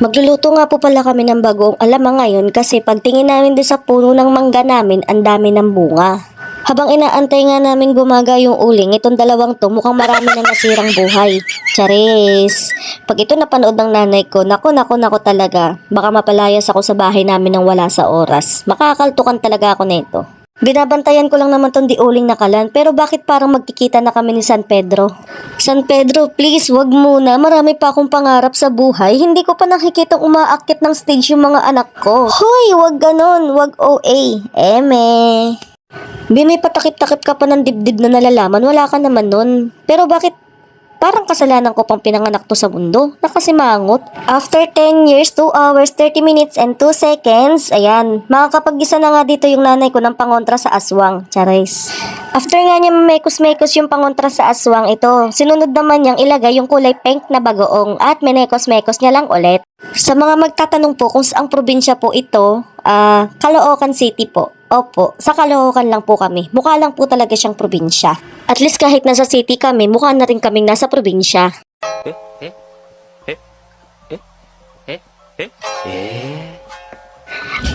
Magluluto nga po pala kami ng bagoong alamang ngayon kasi pagtingin namin doon sa puno ng mangga namin, ang dami ng bunga. Habang inaantay nga namin bumaga yung uling, itong dalawang to mukhang marami na nasirang buhay. Charis! Pag ito napanood ng nanay ko, nako talaga. Baka mapalayas ako sa bahay namin nang wala sa oras. Makakaltukan talaga ako nito. Binabantayan ko lang naman tong diuling na kalan, pero bakit parang magkikita na kami ni San Pedro? San Pedro, please, wag muna. Marami pa akong pangarap sa buhay. Hindi ko pa nakikitang umaakit ng stage yung mga anak ko. Hoy, wag ganon. Wag OA. Eme. May patakip-takip ka pa ng dibdib na nalalaman. Wala ka naman nun. Pero bakit parang kasalanan ko pang pinanganak to sa mundo? Nakasimangot. After 10 years, 2 hours, 30 minutes, and 2 seconds, ayan, makakapag-isa na nga dito yung nanay ko ng pangontra sa aswang. Charis. After nga niya mekos-mekos yung pangontra sa aswang ito, sinunod naman niyang ilagay yung kulay pink na bagoong at menekos-mekos niya lang ulit. Sa mga magtatanong po kung saang probinsya po ito, Caloocan City po. Opo, sa Caloocan lang po kami. Mukha lang po talaga siyang probinsya. At least kahit nasa city kami, mukha na rin kaming nasa probinsya.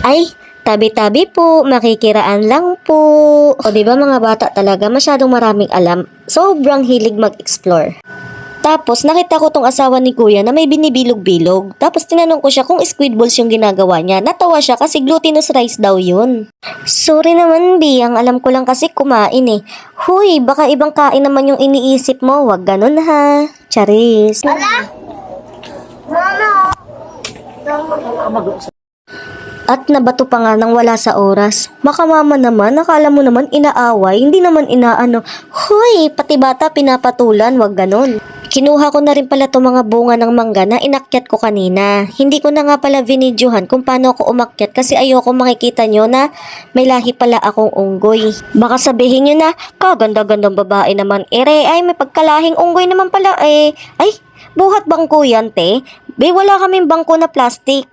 Ay, tabi-tabi po, makikiraan lang po. O diba mga bata talaga masyadong maraming alam. Sobrang hilig mag-explore. Tapos nakita ko tong asawa ni kuya na may binibilog-bilog. Tapos tinanong ko siya kung squid balls yung ginagawa niya. Natawa siya kasi glutinous rice daw yun. Sorry naman Biyang, alam ko lang kasi kumain eh. Huy, baka ibang kain naman yung iniisip mo. Wag ganun ha. Charis. At nabato pa nga nang wala sa oras. Makamama naman, nakala mo naman inaaway, hindi naman inaano. Hoy, pati bata pinapatulan, wag ganon. Kinuha ko na rin pala itong mga bunga ng mangga na inakyat ko kanina. Hindi ko na nga pala vinidyohan kung paano ako umakyat kasi ayoko makikita nyo na may lahi pala akong unggoy. Baka sabihin nyo na, kaganda-gandang babae naman. Ay, may pagkalahing unggoy naman pala eh. Ay, buhat bangko yan te. Wala kaming bangko na plastic.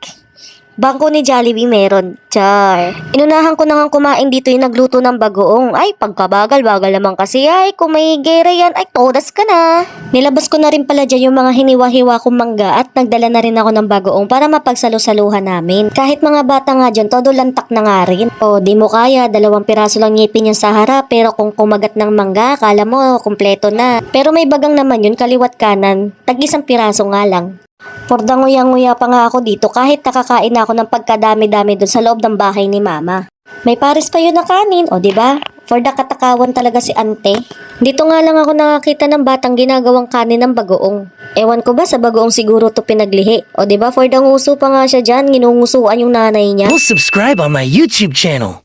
Bangko ni Jollibee meron. Char. Inunahan ko na nga kumain dito yung nagluto ng bagoong. Ay, pagkabagal-bagal naman kasi. Ay, kung may gera yan, ay, todas ka na. Nilabas ko na rin pala dyan yung mga hiniwa-hiwa kong mangga at nagdala na rin ako ng bagoong para mapagsalo-saluhan namin. Kahit mga bata nga dyan, todo lantak na nga rin. O, di mo kaya, 2 piraso lang ngipin yung sa harap. Pero kung kumagat ng mangga, kala mo, kumpleto na. Pero may bagang naman yun, kaliwat kanan. Tag-1 piraso nga lang. Porda nguya-nguya pa nga ako dito kahit nakakain ako ng pagkadami-dami doon sa loob ng bahay ni mama. May pares pa yun na kanin, o diba? For the katakawan talaga si ante. Dito nga lang ako nakakita ng batang ginagawang kanin ng bagoong. Ewan ko ba sa bagoong siguro to pinaglihi. O diba for the nguso pa nga siya dyan, nginungusuan yung nanay niya. Subscribe on my YouTube channel.